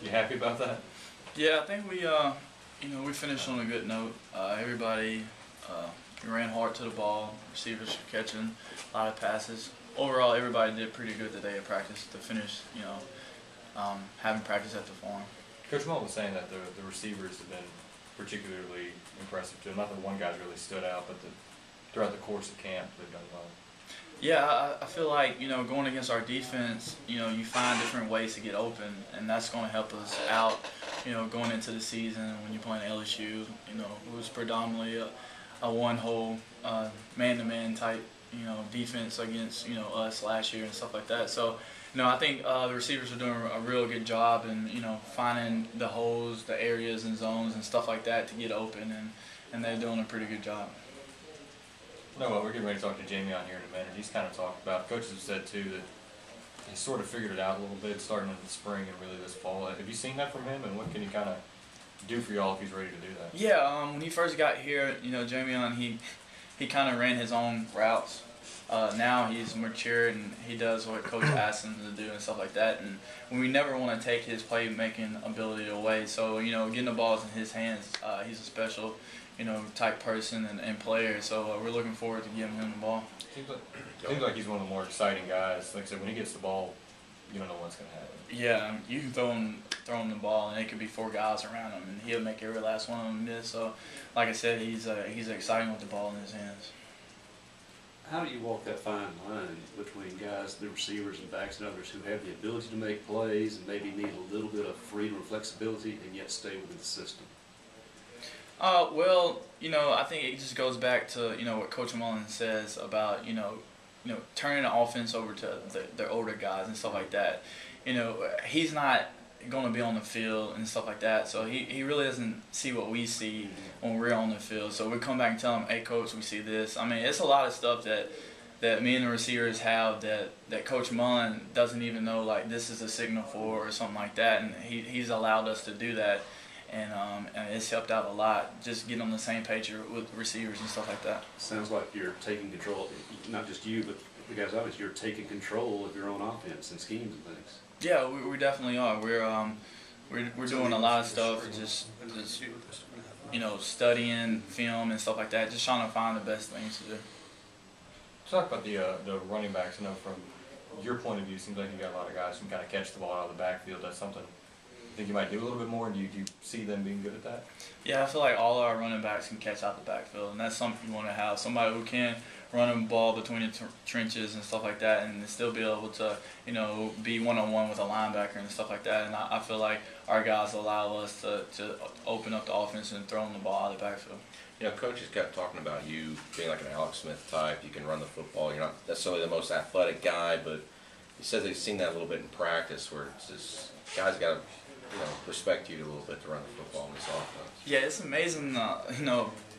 You happy about that? Yeah, I think we finished on a good note. Everybody ran hard to the ball. Receivers were catching a lot of passes. Overall, everybody did pretty good today at practice to finish. Having practice at the farm. Coach Mullen was saying that the receivers have been particularly impressive too. Not that one guy's really stood out, but throughout the course of camp, they've done well. Yeah, I feel like, going against our defense, you find different ways to get open, and that's going to help us out, going into the season when you're playing LSU, it was predominantly a one-hole, man-to-man type, defense against, us last year and stuff like that. So, I think the receivers are doing a real good job in, finding the holes, the areas and zones and stuff like that to get open, and they're doing a pretty good job. No, well, we're getting ready to talk to Jamie on here in a minute. He's kind of talked about, coaches have said too, that he's sort of figured it out a little bit starting in the spring and really this fall. Have you seen that from him, and what can he kind of do for y'all if he's ready to do that? Yeah, when he first got here, Jamie, he kind of ran his own routes. Now he's matured and he does what coach asks him to do and stuff like that. And we never want to take his playmaking ability away. So, getting the balls in his hands, he's a special, type person and player. So we're looking forward to giving him the ball. Seems like he's one of the more exciting guys. Like I said, when he gets the ball, you don't know what's going to happen. Yeah, you can throw him the ball, and it could be 4 guys around him, and he'll make every last one of them miss. So, like I said, he's exciting with the ball in his hands. How do you walk that fine line between guys, the receivers and backs and others who have the ability to make plays and maybe need a little bit of freedom or flexibility and yet stay within the system? Well, I think it just goes back to, what Coach Mullen says about, turning the offense over to the older guys and stuff like that. He's not going to be on the field and stuff like that, so he really doesn't see what we see when we're on the field. So we come back and tell him, hey, Coach, we see this. I mean, it's a lot of stuff that me and the receivers have that Coach Mullen doesn't even know, like, this is a signal for or something like that, and he's allowed us to do that. And it's helped out a lot, just getting on the same page with receivers and stuff like that. Sounds like you're taking control, not just you, but the guys obviously, you're taking control of your own offense and schemes and things. Yeah, we definitely are. We're doing a lot of stuff, just studying film and stuff like that, just trying to find the best things to do. Talk about the running backs. I know from your point of view, it seems like you got a lot of guys who can kind of catch the ball out of the backfield. That's something you think you might do a little bit more, and do you see them being good at that? Yeah, I feel like all our running backs can catch out the backfield, and that's something you want to have. Somebody who can run a ball between the trenches and stuff like that, and still be able to, be one-on-one with a linebacker and stuff like that. And I feel like our guys allow us to open up the offense and throw the ball out of the backfield. Coach has kept talking about you being like an Alex Smith type. You can run the football. You're not necessarily the most athletic guy, but he says he's seen that a little bit in practice where it's just guys got to, respect you a little bit to run the football in this offense. Yeah, it's amazing,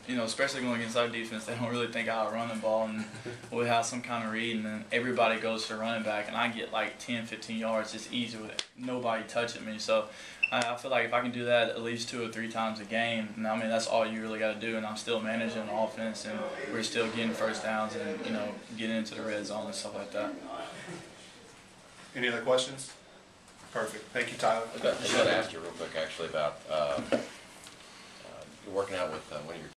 especially going against our defense, they don't really think I'll run the ball, and we'll have some kind of read, and then everybody goes to running back, and I get like 10, 15 yards just easy with nobody touching me. So I feel like if I can do that at least 2 or 3 times a game, that's all you really got to do, and I'm still managing the offense, and we're still getting first downs and, getting into the red zone and stuff like that. Any other questions? Perfect. Thank you, Tyler. I was going to ask you real quick, actually, about you're working out with one of your